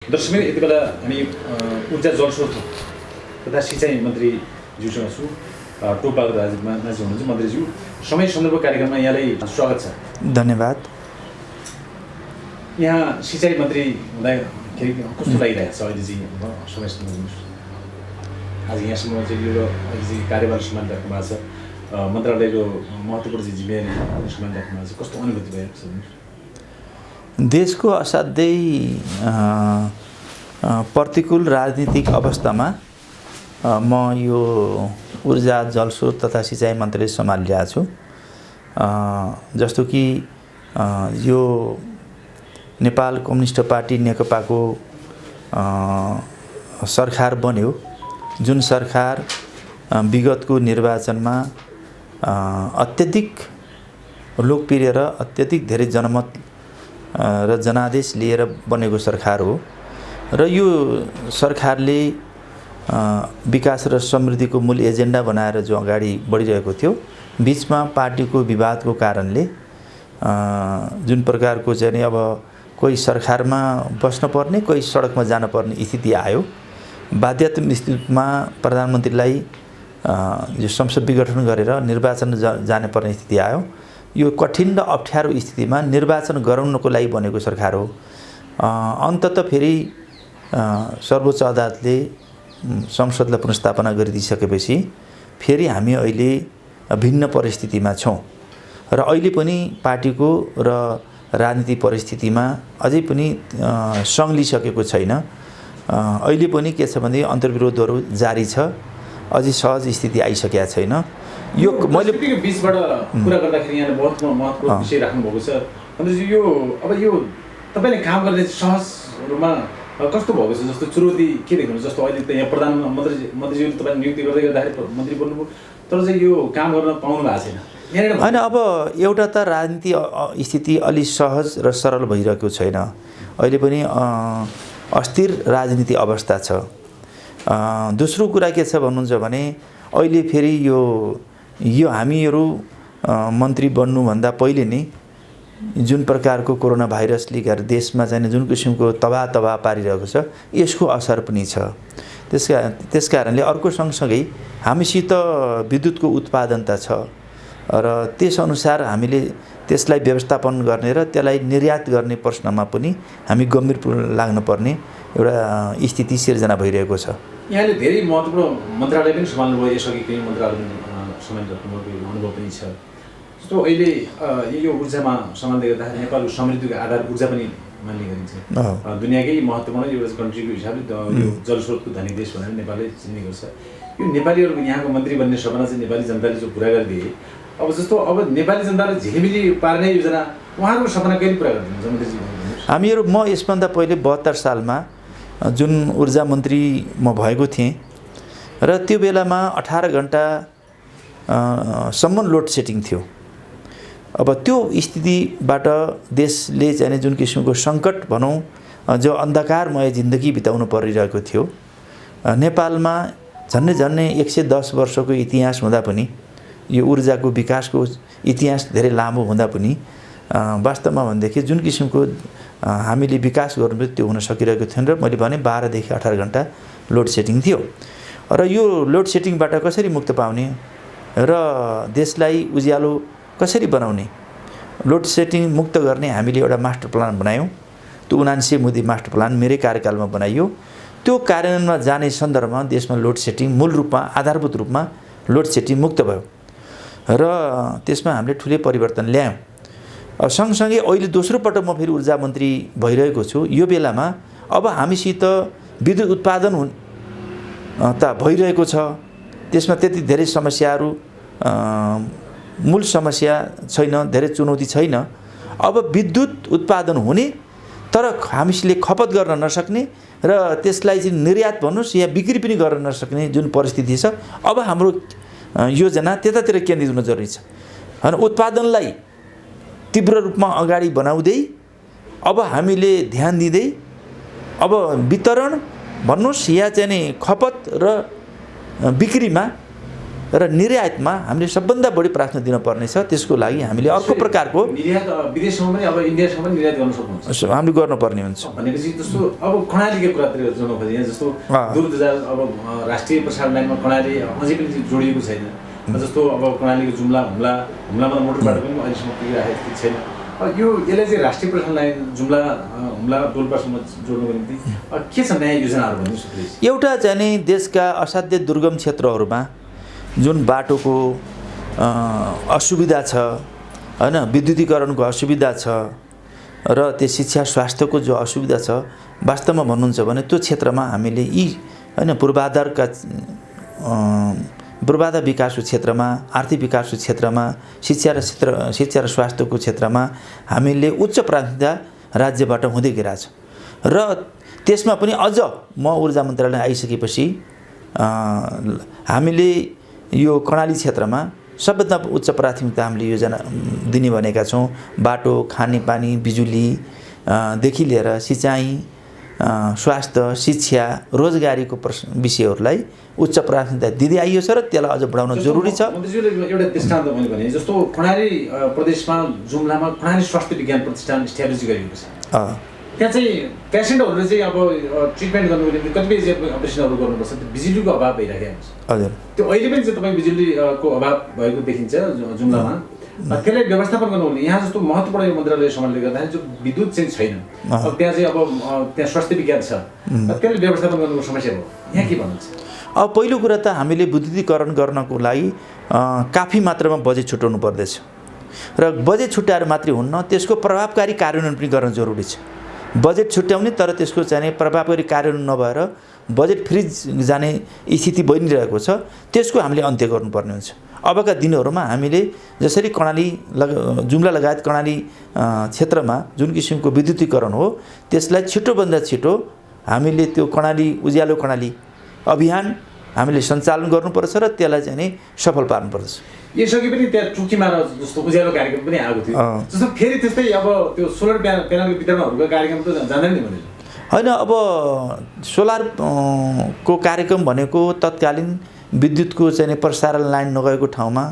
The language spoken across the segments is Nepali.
दर्शकबिन यति बेला हामी ऊर्जा जलस्रोत तथा सिँचाइ मन्त्रीज्यूसँग छु। टोपबाबु राजी हुनुहुन्छ मन्त्रीज्यू। समय सन्दर्भ कार्यक्रममा यहाँलाई स्वागत छ। धन्यवाद। यहाँ सिँचाइ मन्त्री हुँदाखेरि कस्तो लागिरहेको छ अहिले चाहिँ समय सन्दर्भ? आज यहाँसम्म चाहिँ यो अहिले चाहिँ कार्यभार सम्हाली राख्नु भएको छ, मन्त्रालयको महत्त्वपूर्ण चाहिँ जिम्मेवारी सम्हाली राख्नु भएको छ, कस्तो अनुभूति भएको छ? देशको असाध्यै प्रतिकूल राजनीतिक अवस्थामा म यो ऊर्जा जलस्रोत तथा सिँचाइ मन्त्रालय सम्हालिरहेको छु। जस्तो कि यो नेपाल कम्युनिस्ट पार्टी नेकपाको सरकार बन्यो, जुन सरकार विगतको निर्वाचनमा अत्यधिक लोकप्रिय र अत्यधिक धेरै जनमत र जनादेश लिएर बनेको सरकार हो र यो सरकारले विकास र समृद्धिको मूल एजेन्डा बनाएर जो अगाडि बढिरहेको थियो, बीचमा पार्टीको विवादको कारणले जुन प्रकारको चाहिँ अब कोही सरकारमा बस्न पर्ने, कोही सडकमा जान पर्ने स्थिति आयो। बाध्यात्मक स्थितिमा प्रधानमन्त्रीलाई यो संसद विघटन गरेर निर्वाचन जाने पर्ने स्थिति आयो। यो कठिन र अप्ठ्यारो स्थितिमा निर्वाचन गराउनको लागि बनेको सरकार हो। अन्ततः फेरि सर्वोच्च अदालतले संसदलाई पुनर्स्थापना गरिदिइसकेपछि फेरि हामी अहिले भिन्न परिस्थितिमा छौँ र अहिले पनि पार्टीको र राजनीतिक परिस्थितिमा अझै पनि सङ्लिसकेको छैन। अहिले पनि के छ भने अन्तर्विरोधहरू जारी छ, अझै सहज स्थिति आइसकेका छैन। यो मैले बीचबाट कुरा गर्दाखेरि यहाँले बहुत महत्त्वपूर्ण विषय राख्नुभएको छ। मन्त्रीजी, यो अब यो तपाईँले काम गर्ने सहजमा कस्तो भएको छ? जस्तो चुनौती के देख्नुहुन्छ? जस्तो अहिले त यहाँ मन्त्रीज्यूले तपाईँले नियुक्ति गर्दै गर्दाखेरि मन्त्री बन्नुभयो, तर चाहिँ यो काम गर्न पाउनु भएको छैन होइन। अब एउटा त राजनीति स्थिति अलि सहज र सरल भइरहेको छैन। अहिले पनि अस्थिर राजनीति अवस्था छ। दोस्रो कुरा के छ भन्नुहुन्छ भने अहिले फेरि यो हामीहरू मन्त्री बन्नुभन्दा पहिले नै जुन प्रकारको कोरोना भाइरसले गर्दा देशमा चाहिँ जुन किसिमको तबाह पारिरहेको छ, यसको असर पनि छ। त्यस कारणले अर्को सँगसँगै हामीसित विद्युतको उत्पादनता छ र त्यसअनुसार हामीले त्यसलाई व्यवस्थापन गर्ने र त्यसलाई निर्यात गर्ने प्रश्नमा पनि हामी गम्भीर लाग्नुपर्ने एउटा स्थिति सिर्जना भइरहेको छ। यहाँले धेरै महत्त्वपूर्ण मन्त्रालय पनि सम्हाल्नुभयो, यसअघि केही मन्त्रालय सम्हालिराख्नुभएको अनुभव पनि छ। जस्तो अहिले यो ऊर्जामा सम्हाल्दै गर्दाखेरि नेपालको समृद्धिको आधार ऊर्जा पनि मान्ने गरिन्छ। दुनियाँकै महत्त्वपूर्ण एउटा कन्ट्रीको हिसाबले यो जलस्रोतको धनी देश भनेर नेपालले चिन्ने गर्छ। यो नेपालीहरूको यहाँको मन्त्री बन्ने सपना चाहिँ नेपाली जनताले जो पुरा गरिदिए, अब जस्तो अब नेपाली जनताले झिलिमिली पार्ने योजना उहाँहरूको सपना कहिले पुरा गरिदिनुहुन्छ मन्त्रीजी? हामीहरू म यसभन्दा पहिले 72 सालमा जुन ऊर्जा मन्त्री म भएको थिएँ र त्यो बेलामा 18 घण्टा सम्म लोड सेटिङ थियो। अब त्यो स्थितिबाट देशले चाहिँ जुन किसिमको सङ्कट भनौँ, जो अन्धकारमय जिन्दगी बिताउनु परिरहेको थियो, नेपालमा झन्डै 110 वर्षको इतिहास हुँदा पनि, यो ऊर्जाको विकासको इतिहास धेरै लामो हुँदा पनि वास्तवमा भनेदेखि जुन किसिमको हामीले विकास गर्नुपर्यो त्यो हुन सकिरहेको थिएन। र मैले भने 12 देखि 18 घण्टा लोड सेटिङ थियो र यो लोड सेटिङबाट कसरी मुक्त पाउने र देशलाई उज्यालो कसरी बनाउने, लोड सेटिङ मुक्त गर्ने हामीले एउटा मास्टर प्लान बनायौँ। त्यो 79 मुदी मास्टर प्लान मेरै कार्यकालमा बनाइयो। त्यो कार्यान्वयनमा जाने सन्दर्भमा देशमा लोड सेटिङ मूल रूपमा आधारभूत रूपमा लोड सेटिङ मुक्त भयो र त्यसमा हामीले ठुलै परिवर्तन ल्यायौँ। सँगसँगै अहिले दोस्रो पटक म फेरि ऊर्जा मन्त्री भइरहेको छु। यो बेलामा अब हामीसित विद्युत उत्पादन त भइरहेको छ, त्यसमा त्यति धेरै समस्याहरू मूल समस्या छैन, धेरै चुनौती छैन। अब विद्युत उत्पादन हुने तर हामीले खपत गर्न नसक्ने र त्यसलाई चाहिँ निर्यात भन्नुहोस् या बिक्री पनि गर्न नसक्ने जुन परिस्थिति छ, अब हाम्रो योजना त्यतातिर केन्द्रित हुन जरुरी छ। अनि उत्पादनलाई तीव्र रूपमा अगाडि बनाउँदै अब हामीले ध्यान दिँदै अब वितरण भन्नुहोस् या चाहिँ खपत र बिक्रीमा र निर्यातमा हामीले सबभन्दा बढी प्राथमिकता दिनुपर्ने छ। त्यसको लागि हामीले अर्को प्रकारको निर्यात विदेशमा पनि अब इन्डियासम्म पनि निर्यात गर्न सक्नुहुन्छ हामीले गर्नुपर्ने हुन्छ। भनेपछि जस्तो अब कर्णालीको कुरातिर जोड्नु खोजेँ यहाँ जस्तो दूरदराज अब राष्ट्रिय प्रसारण लाइनमा कर्णाली अझै पनि जोडिएको छैन। जस्तो अब कर्णालीको हुम्लामा त मोटर बाटो पनि अहिलेसम्म पुगिरहेको छैन। यो यसलाई चाहिँ राष्ट्रिय प्रसारण लाइन हुम्ला डोल्पासम्म जोड्नुको निम्ति के छ नयाँ योजनाहरू भन्ने सुन्दैछु। एउटा चाहिँ नि देशका असाध्य दुर्गम क्षेत्रहरूमा जुन बाटोको असुविधा छ हैन, विद्युतीकरणको असुविधा छ र त्यो शिक्षा स्वास्थ्यको जो असुविधा छ, वास्तवमा भन्नुहुन्छ भने त्यो क्षेत्रमा हामीले यी हैन पूर्वाधार विकासको क्षेत्रमा, आर्थिक विकासको क्षेत्रमा, शिक्षा र स्वास्थ्यको क्षेत्रमा हामीले उच्च प्राथमिकता राज्यबाट हुँदै गइरहेछ। र त्यसमा पनि अझ म ऊर्जा मन्त्रालय आइसकेपछि हामीले यो कर्णाली क्षेत्रमा सबभन्दा उच्च प्राथमिकता हामीले योजना दिने भनेका छौँ। बाटो, खानेपानी, बिजुलीदेखि लिएर सिँचाइ, स्वास्थ्य, शिक्षा, रोजगारीको विषयहरूलाई उच्च प्राथमिकता दिँदै आइयो छ र त्यसलाई अझ बढाउन जरुरी छ। मन्त्रीज्यूले एउटा दृष्टान्त मैले भने जस्तो कर्णाली प्रदेशमा जुम्लामा कर्णाली स्वास्थ्य विज्ञान प्रतिष्ठान इस्ट्याब्लिस गरिएको छ। त्यहाँ चाहिँ पेसेन्टहरूले चाहिँ अब ट्रिटमेन्ट गर्नुको निम्ति कतिपय अपरेसनहरू गर्नुपर्छ, त्यो बिजुलीको अभाव भइरहेको छ। हजुर, त्यो अहिले पनि चाहिँ तपाईँ बिजुलीको अभाव भएको देखिन्छ जुम्लामा। त्यसलाई व्यवस्थापन गर्नु यहाँ जस्तो महत्त्वपूर्ण यो मन्त्रालय सम्हाल्ने गर्दाखेरि जो विद्युत चाहिँ छैन, अब त्यहाँ चाहिँ अब त्यहाँ स्वास्थ्य विज्ञान छ, त्यसले व्यवस्थापन गर्नुको समस्या भयो। यहाँ के भन्नुहुन्छ? अब पहिलो कुरा त हामीले विद्युतीकरण गर्नको लागि काफी मात्रामा बजेट छुट्याउनु पर्दछ र बजेट छुट्याएर मात्रै हुन्न, त्यसको प्रभावकारी कार्यान्वयन पनि गर्न जरुरी छ। बजेट छुट्याउने तर त्यसको चाहिँ प्रभावकारी कार्यान्वयन नभएर बजेट फ्रिज जाने स्थिति बनिरहेको छ, त्यसको हामीले अन्त्य गर्नुपर्ने हुन्छ। अबका दिनहरूमा हामीले जसरी जुम्ला लगायत कर्णाली क्षेत्रमा जुन किसिमको विद्युतीकरण हो, त्यसलाई छिटोभन्दा छिटो हामीले त्यो उज्यालो कर्णाली अभियान हामीले सञ्चालन गर्नुपर्छ र त्यसलाई चाहिँ सफल पार्नुपर्छ। यसअघि पनि त्यहाँ टुकीमा जस्तो उज्यालो कार्यक्रम पनि आएको थियो, जस्तो फेरि त्यस्तै अब त्यो सोलर प्यानलको वितरणहरूको कार्यक्रम त जाँदैन नि भने होइन। अब सोलरको कार्यक्रम भनेको तत्कालीन विद्युतको चाहिँ प्रसारण लाइन नगएको ठाउँमा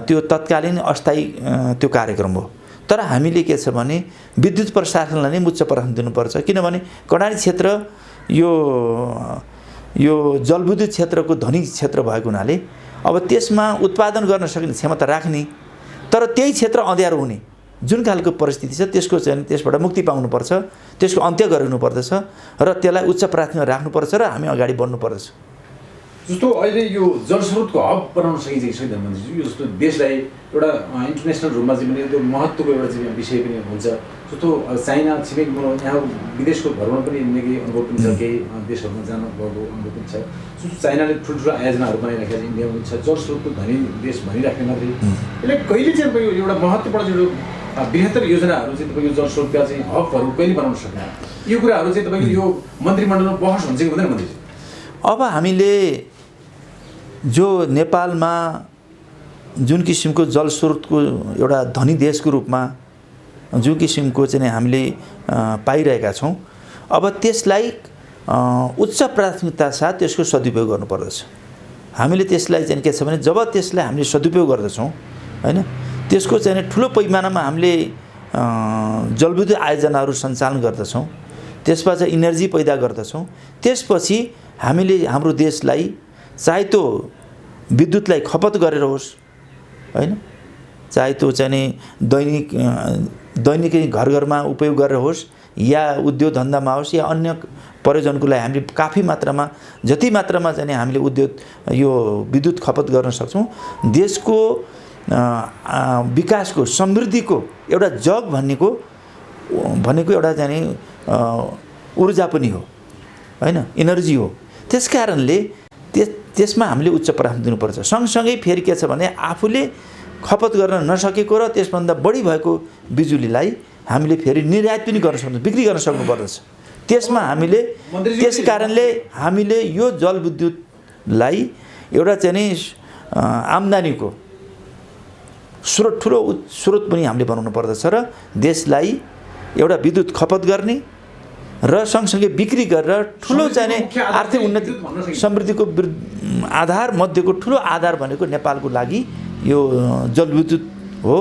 त्यो तत्कालीन अस्थायी त्यो कार्यक्रम हो। तर हामीले के छ भने विद्युत प्रसारणलाई नै उच्च प्राथमिकता दिनुपर्छ, किनभने कर्णाली क्षेत्र यो जलविद्युत क्षेत्रको धनी क्षेत्र भएको हुनाले अब त्यसमा उत्पादन गर्न सक्ने क्षमता राख्ने तर त्यही क्षेत्र अँध्यारो हुने जुन खालको परिस्थिति छ, त्यसको चाहिँ त्यसबाट मुक्ति पाउनुपर्छ, त्यसको अन्त्य गर्नुपर्दछ र त्यसलाई उच्च प्राथमिकता राख्नुपर्छ र हामी अगाडि बढ्नुपर्दछ। जस्तो अहिले यो जलस्रोतको हब बनाउन सकिन्छ कि छैन मन्त्रीज्यू? यो जस्तो देशलाई एउटा इन्टरनेसनल रूपमा चाहिँ पनि त्यो महत्त्वको एउटा चाहिँ विषय पनि हुन्छ। जस्तो चाइना छिमेक यहाँ विदेशको भ्रमण पनि निकै अनुभव पनि छ, केही देशहरूमा जानुभएको अनुभव पनि छ। जस्तो चाइनाले ठुल्ठुलो आयोजनाहरू बनाइराखेको छ, इन्डियामा पनि छ, जलस्रोतको धनी देश भनिराख्ने मात्रै यसले कहिले चाहिँ तपाईँको एउटा महत्त्वपूर्ण जो बृहत्तर योजनाहरू चाहिँ तपाईँको जलस्रोतका चाहिँ हबहरू कहिले बनाउन सक्ने, यो कुराहरू चाहिँ तपाईँको यो मन्त्रीमण्डलमा बहस हुन्छ कि हुँदैन मन्त्रीज्यू? अब हामीले जो नेपालमा जुन किसिमको जलस्रोतको एउटा धनी देशको रूपमा जुन किसिमको चाहिँ हामीले पाइरहेका छौँ, अब त्यसलाई उच्च प्राथमिकता साथ त्यसको सदुपयोग गर्नुपर्दछ। हामीले त्यसलाई चाहिँ के छ भने जब त्यसलाई हामीले सदुपयोग गर्दछौँ हैन, त्यसको चाहिँ ठुलो पैमानामा हामीले जलविद्युत आयोजनाहरू सञ्चालन गर्दछौँ, त्यसमा चाहिँ इनर्जी पैदा गर्दछौँ, त्यसपछि हामीले हाम्रो देशलाई चाहे त्यो विद्युतलाई खपत गरेर होस् हैन, चाहे त्यो चाहिँ दैनिक घर घरमा उपयोग गरेर होस् या उद्योग धन्दामा होस् या अन्य प्रयोजनको लागि हामीले काफी मात्रामा जति मात्रामा चाहिँ हामीले यो विद्युत खपत गर्न सक्छौँ, देशको विकासको समृद्धिको एउटा जग भनेको एउटा चाहिँ ऊर्जा पनि हो हैन, इनर्जी हो। त्यसकारणले त्यसमा हामीले उच्च प्राथमिकता दिनुपर्छ। सँगसँगै फेरि के छ भने आफूले खपत गर्न नसकेको र त्यसभन्दा बढी भएको बिजुलीलाई हामीले फेरि निर्यात पनि गर्न सक्छौँ, बिक्री गर्न सक्नुपर्दछ। त्यसमा हामीले त्यसकारणले हामीले यो जलविद्युतलाई एउटा चाहिँ आम्दानीको ठुलो स्रोत पनि हामीले बनाउनु पर्दछ र देशलाई एउटा विद्युत खपत गर्ने र सँगसँगै बिक्री गरेर ठुलो चाहिने आर्थिक उन्नति समृद्धिको आधार मध्येको ठुलो आधार भनेको नेपालको लागि यो जलविद्युत हो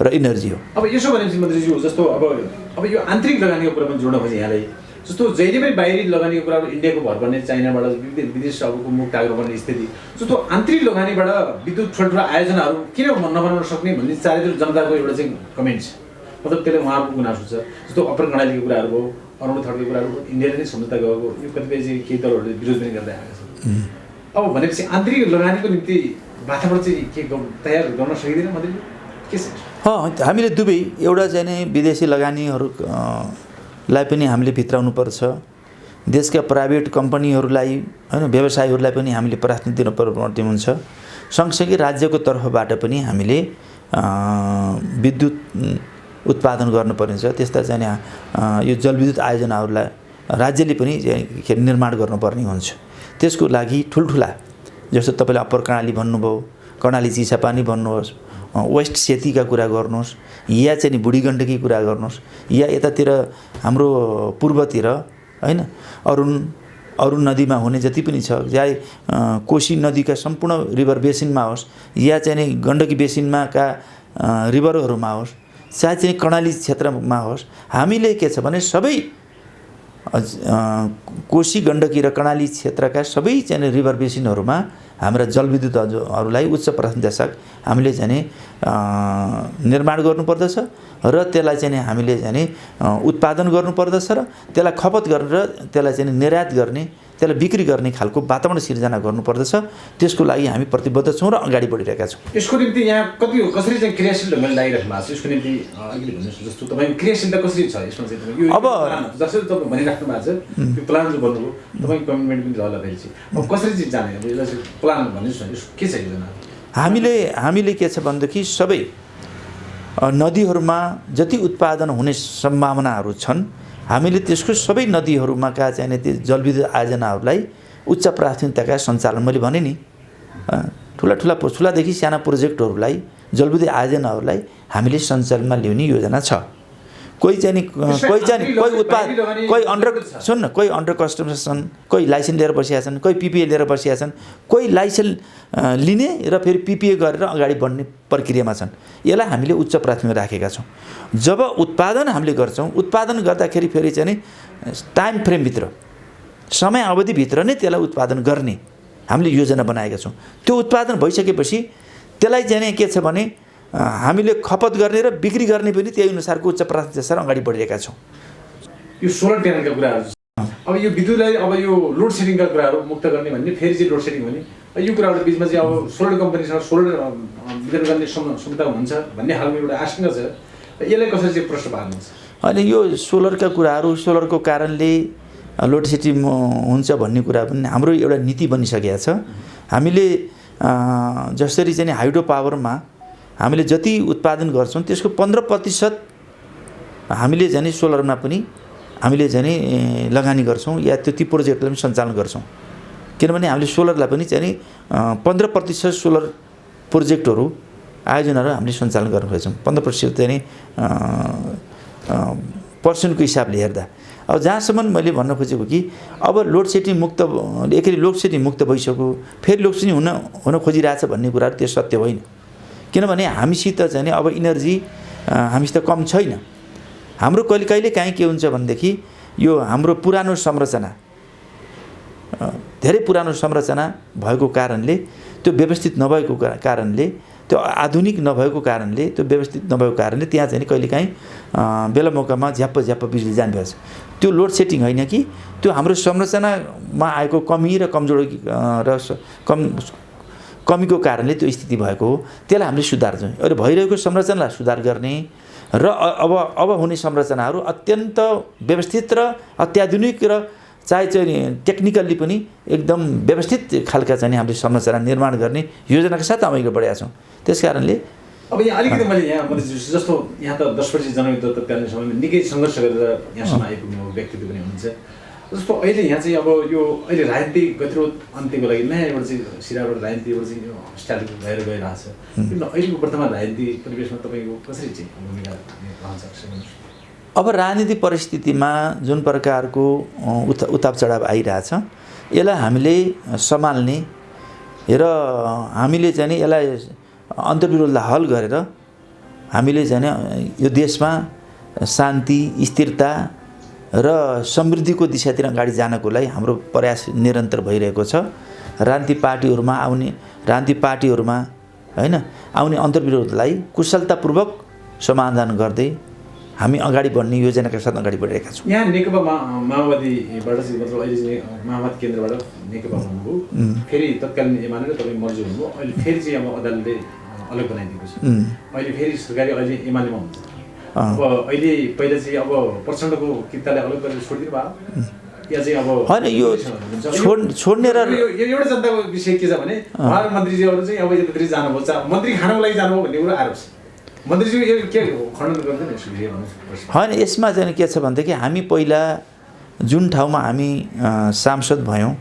र इनर्जी हो। अब यसो भनेपछि मन्त्रीज्यू जस्तो अब यो आन्तरिक लगानीको कुरा पनि जोड्न खोजेँ यहाँलाई, जस्तो जहिले पनि बाहिरी लगानीको कुरा इन्डियाको भर पर्ने चाइनाबाट विदेश अबको मुक्त गर्नुपर्ने स्थिति, जस्तो आन्तरिक लगानीबाट विद्युत ठुल्ठुला आयोजनाहरू किन नबनाउन सक्ने भन्ने चारैतिर जनताको एउटा चाहिँ कमेन्ट छ, मतलब त्यसले उहाँहरूको गुनासो छ। जस्तो अप्पर कर्णालीको कुराहरू भयो, अरुण थर्डको कुराहरू भयो, इन्डियाले नै सम्झौता गएको, यो कतिपय चाहिँ केही दलहरूले विरोध पनि गर्दै आएको छ। अब भनेपछि आन्तरिक लगानीको निम्ति वातावरण चाहिँ के तयार गर्न सकिँदैन मन्त्रीज्यू, के छ? हामीले दुवै एउटा चाहिँ नै विदेशी लगानीहरूलाई पनि हामीले भित्राउनु पर्छ, देशका प्राइभेट कम्पनीहरूलाई हैन व्यवसायीहरूलाई पनि हामीले प्राथमिकता दिनुपर्ने हुन्छ। सँगसँगै राज्यको तर्फबाट पनि हामीले विद्युत उत्पादन गर्नुपर्ने छ। त्यस्ता चाहिँ यो जलविद्युत आयोजनाहरूलाई राज्यले पनि निर्माण गर्नुपर्ने हुन्छ। त्यसको लागि ठुल्ठुला जस्तो तपाईँले अप्पर कर्णाली भन्नुभयो, कर्णाली चिसापानी भन्नुहोस्, वेस्ट सेतीका कुरा गर्नुहोस्, या चाहिँ नि बुढी गण्डकी कुरा गर्नुहोस्, या यतातिर हाम्रो पूर्वतिर हैन अरुण नदीमा हुने जति पनि छ, चाहे कोशी नदीका सम्पूर्ण रिभर बेसिनमा होस्, या चाहिँ नि गण्डकी बेसिनमा का रिभरहरूमा होस्, चाहे चाहिँ कर्णाली क्षेत्रमा होस्, हामीले के छ भने सबै कोशी गण्डकी र कर्णाली क्षेत्रका सबै चाहिँ रिभर बेसिनहरूमा हाम्रा जलविद्युतहरूलाई उच्च प्राथमिकता साथ हामीले चाहिँ निर्माण गर्नुपर्दछ र त्यसलाई चाहिँ हामीले चाहिँ उत्पादन गर्नुपर्दछ र त्यसलाई खपत गरेर त्यसलाई चाहिँ निर्यात गर्ने, त्यसलाई बिक्री गर्ने खालको वातावरण सिर्जना गर्नुपर्दछ। त्यसको लागि हामी प्रतिबद्ध छौँ र अगाडि बढिरहेका छौँ। यसको निम्ति यहाँ कसरी चाहिँ क्रियाशील ढङ्गले लागिराख्नु भएको छ? यसको निम्ति अलिकति भन्नुहोस्, जस्तो तपाईँको क्रियाशीलता कसरी छ यसमा चाहिँ? यो अब जसरी तपाईँ भनिराख्नु भएको छ, यो प्लान जो भन्नुभयो, तपाईँको कमिटमेन्ट पनि होला फेरि चाहिँ अब कसरी चाहिँ जाने, यसलाई चाहिँ प्लान भन्नुहोस् न, के छ योजना? हामीले के छ भनेदेखि सबै नदीहरूमा जति उत्पादन हुने सम्भावनाहरू छन्, हामीले त्यसको सबै नदीहरूमा का चाहिने त्यो जलविद्युत आयोजनाहरूलाई उच्च प्राथमिकताका सञ्चालन, मैले भने नि ठुलादेखि साना प्रोजेक्टहरूलाई जलविद्युत आयोजनाहरूलाई हामीले सञ्चालनमा ल्याउने योजना छ। कोही अन्डर कन्स्ट्रक्सन, कोही लाइसेन्स लिएर बसिया छन्, कोही पिपिए लिएर बसिया छन्, कोही लाइसेन्स लिने र फेरि पिपिए गरेर अगाडि बढ्ने प्रक्रियामा छन्। यसलाई हामीले उच्च प्राथमिकता राखेका छौँ। जब उत्पादन हामीले गर्छौँ, उत्पादन गर्दाखेरि फेरि चाहिँ टाइम फ्रेमभित्र, समय अवधिभित्र नै त्यसलाई उत्पादन गर्ने हामीले योजना बनाएका छौँ। त्यो उत्पादन भइसकेपछि त्यसलाई चाहिँ के छ भने हामीले खपत गर्ने र बिक्री गर्ने पनि त्यही अनुसारको उच्च प्राथमिकतासँग अगाडि बढिरहेका छौँ। यो सोलर प्यानलका कुराहरू, अब यो विद्युतलाई अब यो लोड सेडिङका कुराहरू मुक्त गर्ने भन्ने, फेरि चाहिँ लोड सेडिङ भने यो कुराहरू बिचमा चाहिँ अब सोलर कम्पनीसँग सोलर वितरण गर्ने क्षमता हुन्छ भन्ने खालको एउटा आशंका छ। यसलाई कसरी चाहिँ प्रश्न पार्नुहुन्छ? होइन, यो सोलरका कुराहरू, सोलरको कारणले लोड सेडिङ हुन्छ भन्ने कुरा पनि हाम्रो एउटा नीति बनिसकेको छ। हामीले जसरी चाहिँ हाइड्रो पावरमा हामीले जति उत्पादन गर्छौँ त्यसको 15% हामीले चाहिँ सोलरमा पनि हामीले चाहिँ लगानी गर्छौँ, या त्यो ती प्रोजेक्टलाई पनि सञ्चालन गर्छौँ। किनभने हामीले सोलरलाई पनि चाहिँ 15% सोलर प्रोजेक्टहरू आयोजनाहरू हामीले सञ्चालन गर्न खोज्छौँ। 15% चाहिँ पर्सेन्टको हिसाबले हेर्दा अब जहाँसम्म मैले भन्न खोजेको कि अब लोड सेडिङ मुक्त, एकरी लोड सेडिङ मुक्त भइसक्यो, फेरि लोड सेडिङ हुन खोजिरहेछ भन्ने कुराहरू त्यो सत्य होइन। किनभने हामीसित चाहिँ अब इनर्जी हामीसित कम छैन। हाम्रो कहिले काहीँ के हुन्छ भनेदेखि यो हाम्रो पुरानो संरचना, धेरै पुरानो संरचना भएको कारणले, त्यो व्यवस्थित नभएको कारणले, त्यो आधुनिक नभएको कारणले, त्यो व्यवस्थित नभएको कारणले त्यहाँ चाहिँ कहिलेकाहीँ बेला मौकामा झ्याप्प बिजुली जानुपर्छ। त्यो लोड सेडिङ होइन कि त्यो हाम्रो संरचनामा आएको कमी र कमजोरी र कमीको कारणले त्यो स्थिति भएको हो। त्यसलाई हामीले सुधार्छौँ। अहिले भइरहेको संरचनालाई सुधार गर्ने र अब हुने संरचनाहरू अत्यन्त व्यवस्थित र अत्याधुनिक र चाहिँ टेक्निकल्ली पनि एकदम व्यवस्थित खालका चाहिँ हामीले संरचना निर्माण गर्ने योजनाका साथ अगाडि बढेका छौँ। त्यस कारणले अब यहाँ अलिकति मैले जस्तो यहाँ त 10 वर्ष जनयुद्ध त प्याल्ने समयमा निकै सङ्घर्ष गरेर यहाँसम्म आइपुग्नु व्यक्तित्व पनि हुनुहुन्छ। जस्तो अहिले यहाँ चाहिँ अब यो अहिले राजनीतिक गतिरोध अन्त्यको लागि नयाँ एउटा चाहिँ सिराबाट राजनीति एउटा चाहिँ स्टार्ट भएर गइरहेको छ। अहिलेको वर्तमान राजनीति परिवेशमा तपाईँको कसरी चाहिँ भूमिका रहन्छ? अब राजनीति परिस्थितिमा जुन प्रकारको उताप चढाव आइरहेछ यसलाई हामीले सम्हाल्ने र हामीले चाहिँ नि यसलाई अन्तर्विरोधलाई हल गरेर हामीले चाहिँ यो देशमा शान्ति स्थिरता र समृद्धिको दिशातिर अगाडि जानको लागि हाम्रो प्रयास निरन्तर भइरहेको छ। राजनीतिक पार्टीहरूमा हैन आउने अन्तर्विरोधलाई कुशलतापूर्वक समाधान गर्दै हामी अगाडि बढ्ने योजनाका साथ अगाडि बढिरहेका छौँ। यहाँ नेकपा माओवादीबाट चाहिँ मतलब अहिले चाहिँ माओवादी केन्द्रबाट नेकपा हुनुभयो, फेरि तत्कालीन एमाले र तपाईँ मर्जी हुनुभयो, अहिले फेरि चाहिँ अब अदालतले अलग बनाइदिएको छ। अहिले फेरि सरकारी अहिले एमालेमा हुन्छ। अब अहिले पहिला चाहिँ अब प्रचण्डको कितालाई अलग गरेर छोडिदिनु भयो या चाहिँ अब होइन यो छोड्ने र यो एउटा जनताको विषय के छ भने उहाँहरू मन्त्रीजीहरू चाहिँ अब यतातिर जानुभयो, मन्त्री खानको लागि जानुभयो भन्ने कुरा आरोप छ। मन्त्रीजी यो के खण्डन गर्दैन होइन यसमा चाहिँ के छ भनेदेखि हामी पहिला जुन ठाउँमा हामी सांसद भयौँ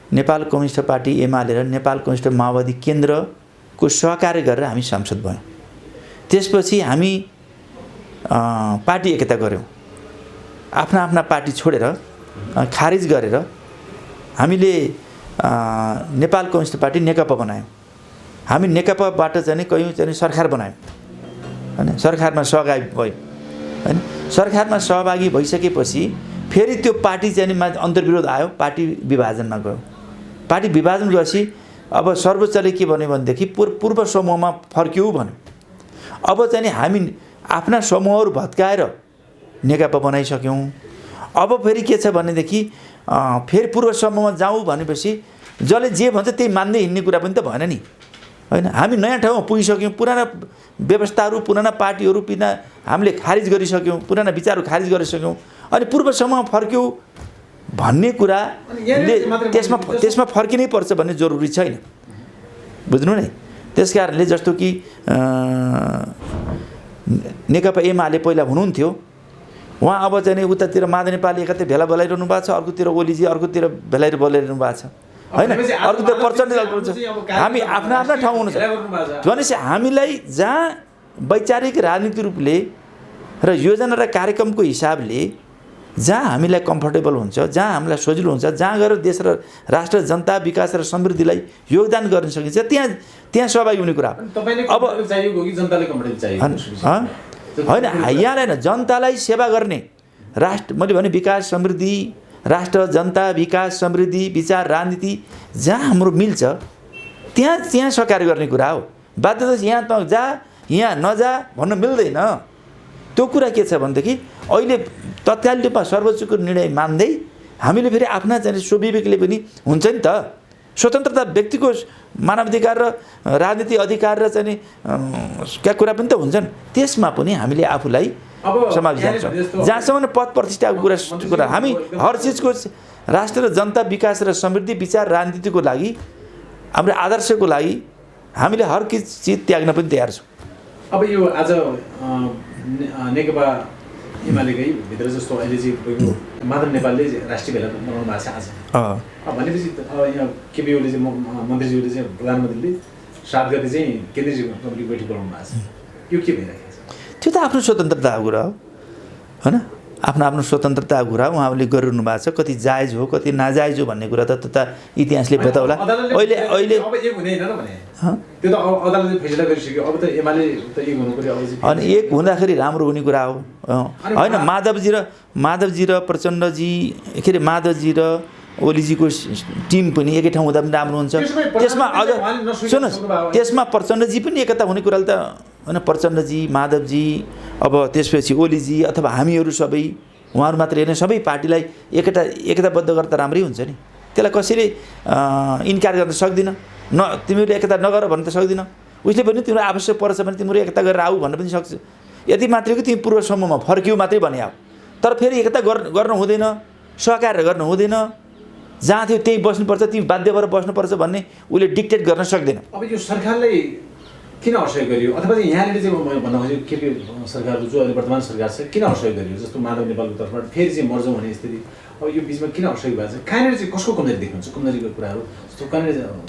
नेपाल कम्युनिस्ट पार्टी एमाले र नेपाल कम्युनिस्ट माओवादी केन्द्रको सहकार्य गरेर हामी सांसद भयौँ। त्यसपछि हामी पार्टी एकता गऱ्यौँ, आफ्ना पार्टी छोडेर खारिज गरेर हामीले नेपाल कम्युनिस्ट पार्टी नेकपा बनायौँ। हामी नेकपाबाट चाहिँ कयौँ चाहिँ सरकार बनायौँ हैन, सरकारमा सहभागी भयौँ हैन। सरकारमा सहभागी भइसकेपछि फेरि त्यो पार्टी चाहिँ अन्तर्विरोध आयो, पार्टी विभाजनमा गयो। पार्टी विभाजन गएपछि अब सर्वोच्चले के भन्यो भनेदेखि पूर्व समूहमा फर्क्यौँ भन्यो। अब चाहिँ हामी आफ्ना समूहहरू भत्काएर नेकपा बनाइसक्यौँ। अब फेरि के छ भनेदेखि फेरि पूर्व समूहमा जाउँ भनेपछि जसले जे भन्छ त्यही मान्दै हिँड्ने कुरा पनि त भएन नि हैन। हामी नयाँ ठाउँमा पुगिसक्यौँ, पुराना व्यवस्थाहरू पुराना पार्टीहरू हामीले खारिज गरिसक्यौँ, पुराना विचारहरू खारिज गरिसक्यौँ। अनि पूर्व समूहमा फर्क्यौँ भन्ने कुराले त्यसमा फर्किनै पर्छ भन्ने जरुरी छैन, बुझ्नु नै। त्यस कारणले जस्तो कि नेकपा एमाले पहिला हुनुहुन्थ्यो, उहाँ अब चाहिँ उतातिर माधव नेपाली एकातिर भेला बोलाइरहनु भएको छ, अर्कोतिर ओलीजी अर्कोतिर भेला बोलाइरहनु भएको छ हैन, अर्कोतिर प्रचण्ड हामी आफ्ना ठाउँ हुनु छ भनेपछि हामीलाई जहाँ वैचारिक राजनीतिक रूपले र योजना र कार्यक्रमको हिसाबले जहाँ हामीलाई कम्फर्टेबल हुन्छ, जहाँ हामीलाई सजिलो हुन्छ, जहाँ गएर देश र राष्ट्र जनता विकास र समृद्धिलाई योगदान गर्न सकिन्छ त्यहाँ सहभागी हुने कुरा। अब होइन यहाँलाई जनतालाई सेवा गर्ने राष्ट्र मैले भने विकास समृद्धि राष्ट्र जनता विकास समृद्धि विचार राजनीति जहाँ हाम्रो मिल्छ त्यहाँ सहकार्य गर्ने कुरा हो। बाध्यता यहाँ त जा यहाँ नजा भन्न मिल्दैन। त्यो कुरा के छ भनेदेखि अहिले तत्कालीन रूपमा सर्वोच्चको निर्णय मान्दै हामीले फेरि आफ्ना चाहिँ स्वविवेकले पनि हुन्छ नि त, स्वतन्त्रता व्यक्तिको मानवाधिकार र राजनीतिक अधिकार र चाहिँ क्या कुरा पनि त हुन्छन्, त्यसमा पनि हामीले आफूलाई समावेश गर्छौँ। जहाँसम्म पद प्रतिष्ठाको कुरा हामी हर चिजको राष्ट्र र जनता विकास र समृद्धि विचार राजनीतिको लागि हाम्रो आदर्शको लागि हामीले हर चिज त्याग्न पनि तयार छौँ। अब यो आज नेकपा एमालेकै भित्र जस्तो अहिले चाहिँ माधव नेपालले राष्ट्रिय भेला बनाउनु भएको छ आज भनेपछि यहाँ केपी ओली चाहिँ मन्त्रीज्यूले चाहिँ प्रधानमन्त्रीले 7 गते चाहिँ केन्द्रीय कमिटी बैठक बोलाउनु भएको छ। यो के भइरहेको छ? त्यो त आफ्नो स्वतन्त्रताको कुरा हो हैन, आफ्नो स्वतन्त्रताको कुरा उहाँले गरिरहनु भएको छ। कति जायज हो कति नाजायज हो भन्ने कुरा त इतिहासले बताउला। अहिले अब एक हुँदैन भने त्यो त अदालतले फैसला गरिसक्यो, अब त एमाले त एक हुनु पर्यो। अनि एक हुँदाखेरि राम्रो हुने कुरा हो हैन। माधवजी र प्रचण्डजी के अरे माधवजी र ओलीजीको टिम पनि एकै ठाउँ हुँदा पनि राम्रो हुन्छ। त्यसमा अझ सुन्नुहोस्, त्यसमा प्रचण्डजी पनि एकता हुने कुराले त हैन, प्रचण्डजी माधवजी अब त्यसपछि ओलीजी अथवा हामीहरू सबै उहाँहरू मात्र हेर्ने सबै पार्टीलाई एकताबद्ध गर्दा राम्रै हुन्छ नि। त्यसलाई कसैले इन्कार गर्न सक्दिन, तिमीहरू एकता नगर भन्न त सक्दिन। उसले पनि तिम्रो आवश्यक पर्छ भने तिमीहरू एकता गरेर आऊ भन्न पनि सक्छ। यति मात्रै कि तिमी पूर्व समूहमा फर्क्यौ मात्रै भने आऊ, तर फेरि एकता गर्न हुँदैन, सहकार्य गर्न हुँदैन। जहाँ थियो त्यही बस्नुपर्छ, तिमी बाध्य भएर बस्नुपर्छ भन्ने उसले डिक्टेट गर्न सक्दैन। अब यो सरकारले किन असहयोग गरियो अथवा यहाँले चाहिँ भन्दा खोजेको केपी सरकारको जो अहिले वर्तमान सरकार छ किन असहयोग गरियो? जस्तो माधव नेपालको तर्फबाट फेरि चाहिँ मर्जौँ भन्ने स्थिति, अब यो बिचमा किन असहयोग भएको छ? कहाँनिर चाहिँ कसको कमजोरी देख्नुहुन्छ? कमजोरीको कुराहरू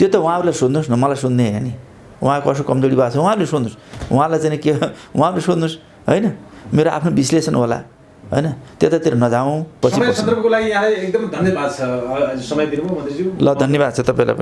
त्यो त उहाँहरूलाई सोध्नुहोस् न, मलाई सोध्ने होइन नि। उहाँ कसो कमजोरी भएको छ उहाँहरूले सोध्नुहोस्, उहाँलाई चाहिँ के उहाँहरूले सोध्नुहोस् होइन। मेरो आफ्नो विश्लेषण होला हैन, त्यतातिर नजाउँ पछि समय पछि। सन्दर्भको लागि यहाँलाई एकदम धन्यवाद छ, समय दिनुभयो मन्त्रीज्यू। ल धन्यवाद छ तपाईँलाई।